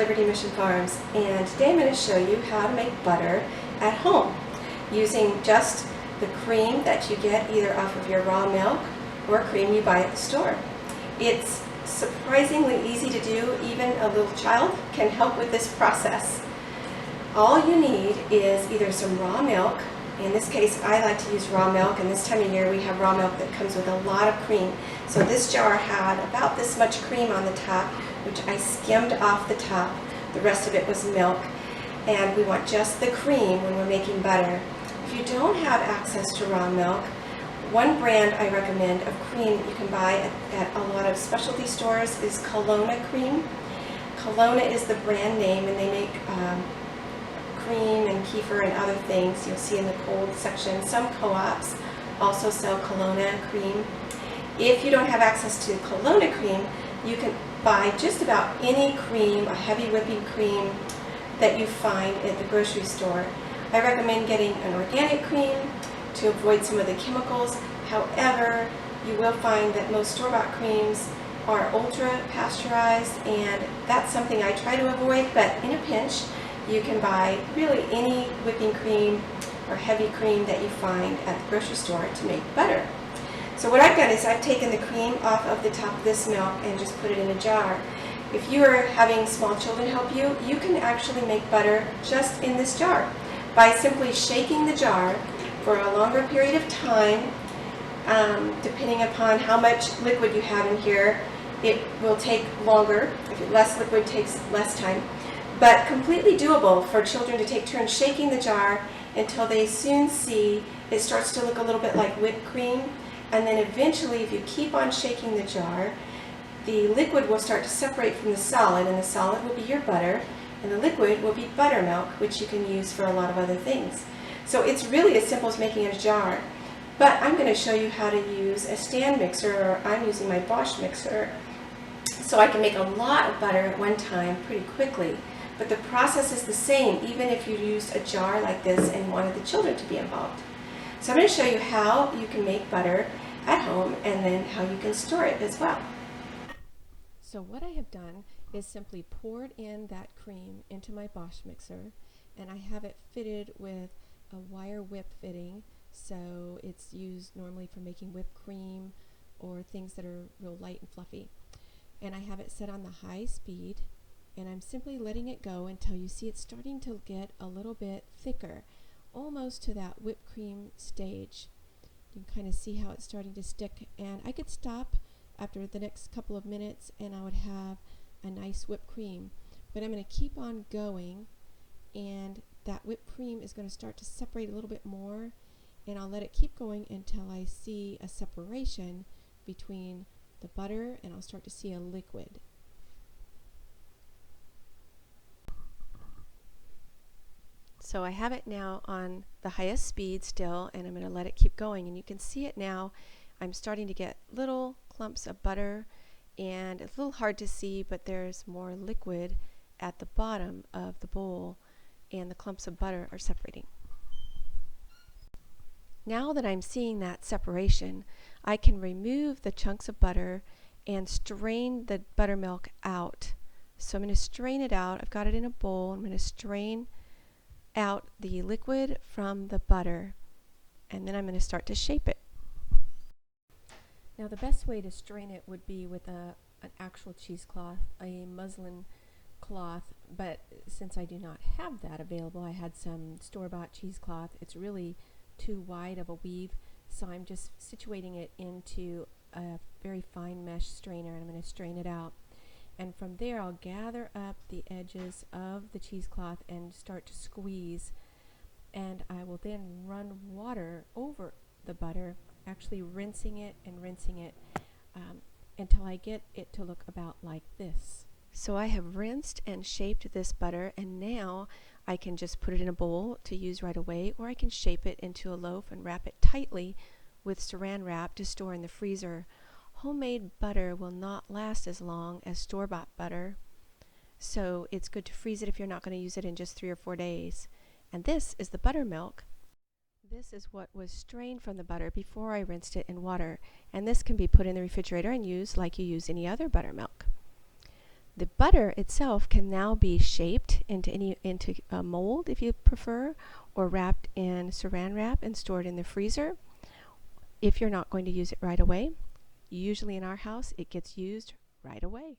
Liberty Mission Farms, and today I'm going to show you how to make butter at home using just the cream that you get either off of your raw milk or cream you buy at the store. It's surprisingly easy to do. Even a little child can help with this process. All you need is either some raw milk. In this case, I like to use raw milk, and this time of year we have raw milk that comes with a lot of cream. So this jar had about this much cream on the top, which I skimmed off the top. The rest of it was milk, and we want just the cream when we're making butter. If you don't have access to raw milk, one brand I recommend of cream that you can buy at a lot of specialty stores is Kalona cream. Kalona is the brand name, and they make cream and kefir and other things you'll see in the cold section. Some co-ops also sell Kalona cream. If you don't have access to Kalona cream, you can buy just about any cream, a heavy whipping cream that you find at the grocery store. I recommend getting an organic cream to avoid some of the chemicals. However, you will find that most store-bought creams are ultra pasteurized, and that's something I try to avoid, but in a pinch you can buy really any whipping cream or heavy cream that you find at the grocery store to make butter. So what I've done is I've taken the cream off of the top of this milk and just put it in a jar. If you are having small children help you, you can actually make butter just in this jar by simply shaking the jar for a longer period of time. Depending upon how much liquid you have in here, it will take longer. If less liquid takes less time. But completely doable for children to take turns shaking the jar until they soon see it starts to look a little bit like whipped cream. And then eventually, if you keep on shaking the jar, the liquid will start to separate from the solid, and the solid will be your butter, and the liquid will be buttermilk, which you can use for a lot of other things. So it's really as simple as making a jar. But I'm going to show you how to use a stand mixer, or I'm using my Bosch mixer, so I can make a lot of butter at one time pretty quickly. But the process is the same, even if you used a jar like this and wanted the children to be involved. So I'm going to show you how you can make butter at home and then how you can store it as well. So what I have done is simply poured in that cream into my Bosch mixer, and I have it fitted with a wire whip fitting, so it's used normally for making whipped cream or things that are real light and fluffy. And I have it set on the high speed, and I'm simply letting it go until you see it's starting to get a little bit thicker, almost to that whipped cream stage. You can kind of see how it's starting to stick, and I could stop after the next couple of minutes and I would have a nice whipped cream. But I'm going to keep on going, and that whipped cream is going to start to separate a little bit more, and I'll let it keep going until I see a separation between the butter and I'll start to see a liquid. So I have it now on the highest speed still, and I'm going to let it keep going, and you can see it now. I'm starting to get little clumps of butter, and it's a little hard to see, but there's more liquid at the bottom of the bowl, and the clumps of butter are separating. Now that I'm seeing that separation, I can remove the chunks of butter and strain the buttermilk out. So I'm going to strain it out. I've got it in a bowl. I'm going to strain out the liquid from the butter, and then I'm going to start to shape it. Now the best way to strain it would be with an actual cheesecloth, a muslin cloth, but since I do not have that available, I had some store-bought cheesecloth. It's really too wide of a weave, so I'm just situating it into a very fine mesh strainer, and I'm going to strain it out. And from there I'll gather up the edges of the cheesecloth and start to squeeze, and I will then run water over the butter, actually rinsing it until I get it to look about like this. So I have rinsed and shaped this butter, and now I can just put it in a bowl to use right away, or I can shape it into a loaf and wrap it tightly with saran wrap to store in the freezer. Homemade butter will not last as long as store-bought butter, so it's good to freeze it if you're not going to use it in just 3 or 4 days. And this is the buttermilk. This is what was strained from the butter before I rinsed it in water, and this can be put in the refrigerator and used like you use any other buttermilk. The butter itself can now be shaped into a mold if you prefer, or wrapped in saran wrap and stored in the freezer if you're not going to use it right away. Usually in our house it gets used right away.